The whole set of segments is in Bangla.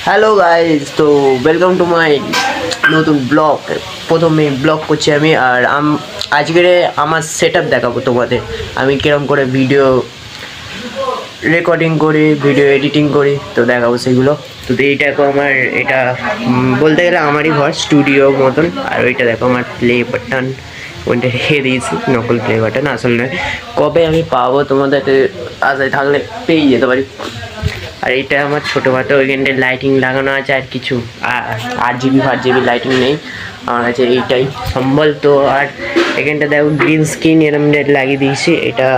হ্যালো গাইজ, তো ওয়েলকাম টু মাই নতুন ব্লগ। প্রথমে ব্লগ করছি আমি, আর আজকের আমার সেট আপ দেখাবো তোমাদের। আমি কিরম করে ভিডিও রেকর্ডিং করি, ভিডিও এডিটিং করি, তো দেখাবো সেগুলো। তো এইটা দেখো আমার, এটা বলতে গেলে আমারই ঘর, স্টুডিও মতন। আর ওইটা দেখো আমার প্লে বাটন, ওইটা রেখে দিয়েছি, নকল প্লে বাটন, আসল নয়। কবে আমি পাবো তোমাদের আশায় থাকলে পেয়ে যেতে পারি। আর এইটা আমার ছোটোখাটো, ওইখানটায় লাইটিং লাগানো আছে, আর কিছু 8GB লাইটিং নেই আমার কাছে, এইটাই সম্বল। তো আর এখানটা দেখো গ্রিন স্ক্রিন এরম লাগিয়ে দিয়েছি, এটা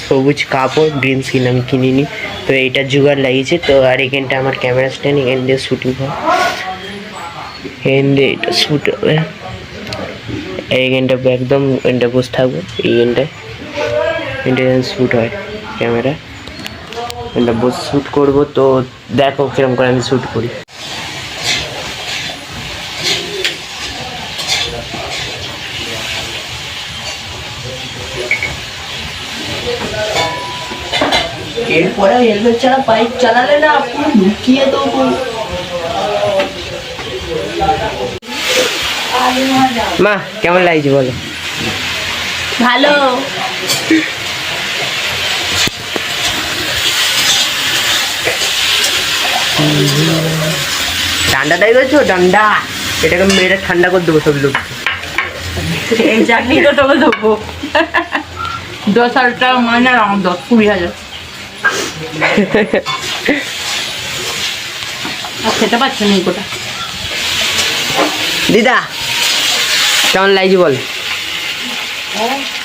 সবুজ কাপড়, গ্রিন স্ক্রিন আমি কিনিনি, তো এইটা জোগাড় লাগিয়েছে। তো আর এখানটা আমার ক্যামেরা স্ট্যান্ড, এখান দিয়ে শ্যুটিং হয়, এখান দিয়ে এটা শ্যুট হবে, এইখানটা একদম এখানটা বসে থাকবো, এইখানটায় শ্যুট হয় ক্যামেরা, এটা বস শ্যুট করবো। তো দেখো কিরকম করে আমি শ্যুট করি। এরপরে হেলমেট ছাড়া বাইক চালালে না আপনি লুকিয়ে দেবো। মা কেমন লাগছে বলো? ভালো। ডান্ডা তাই করছো? ডান্ডা এটাকে মেয়েরা ঠান্ডা করে দেবো সব লোক। এই চাকরি তো তোকে দেবো 10,000 টাকা মাইনে, আর আমার 20,000 খেতে পারছো না কোটা। দিদা কেমন লাগছে বল?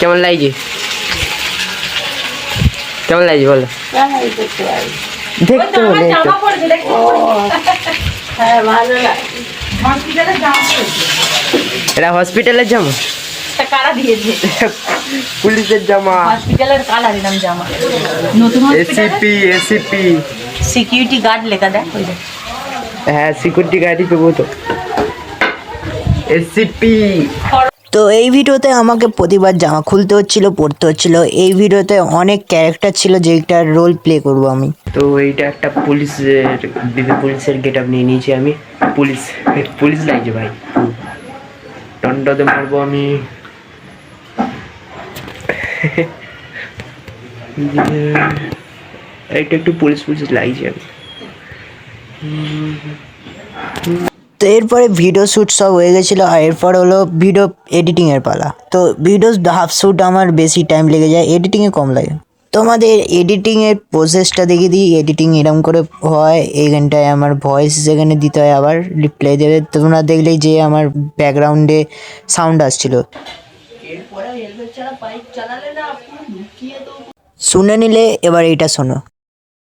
কেমন লাগছে? কেমন লাগছে বলো? দেখতে হবে হ্যাঁ, ভালো লাগে। এটা হসপিটালের জামা, কারা দিয়েছে? পুলিশের জামা, হসপিটালের কালার এরকম জামা, নতুন এসিপি সিকিউরিটি গার্ড লেখা দেখ। হ্যাঁ, সিকিউরিটি গার্ডই পেবো তো, এসিপি। তো এই ভিডিওতে আমাকে প্রতিবার জামা খুলতে হচ্ছিল, পড়তে হচ্ছিল। এই ভিডিওতে অনেক ক্যারেক্টার ছিল যেটার রোল প্লে করব আমি। তো এইটা একটা পুলিশের গেট আপ নিয়ে নিয়েছি আমি। পুলিশ লাগছে ভাই, দণ্ডতে মারবো আমি। এইটা একটু পুলিশ লাগছে আমি। তো এরপরে ভিডিও শ্যুট সব হয়ে গেছিলো, আর এরপর হলো ভিডিও এডিটিংয়ের পালা। তো ভিডিও হাফ শ্যুট আমার বেশি টাইম লেগে যায়, এডিটিংয়ে কম লাগে। তোমাদের এডিটিংয়ের প্রসেসটা দেখিয়ে দিই। এডিটিং এরকম করে হয়, এইখানটায় আমার ভয়েস যেখানে দিতে হয়, আবার রিপ্লাই দেবে। তোমরা দেখলেই যে আমার ব্যাকগ্রাউন্ডে সাউন্ড আসছিলো, শুনে নিলে। এবার এইটা শোনো,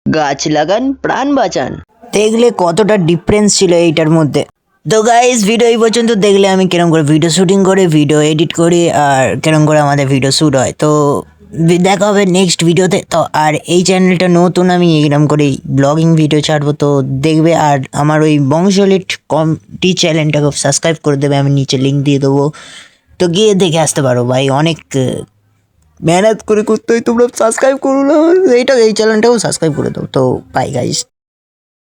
গাছ লাগান প্রাণ বাঁচান। দেখলে কতটা ডিফারেন্স ছিল এইটার মধ্যে। তো গাইস, ভিডিও এই পর্যন্ত দেখলে আমি কিরম করে ভিডিও শুটিং করে, ভিডিও এডিট করি, আর কিরম করে আমাদের ভিডিও শ্যুট হয়। তো দেখা হবে নেক্সট ভিডিওতে। তো আর এই চ্যানেলটা নতুন, আমি এরকম করে ব্লগিং ভিডিও ছাড়বো, তো দেখবে। আর আমার ওই বংশলিট কমটি চ্যানেলটাকে সাবস্ক্রাইব করে দেবে, আমি নিচে লিঙ্ক দিয়ে দেবো, তো গিয়ে দেখে আসতে পারো ভাই। অনেক মেহনত করে করতে হয়, তোমরা সাবস্ক্রাইব করো না, এই চ্যানেলটাও সাবস্ক্রাইব করে দাও। তো বাই গাইস।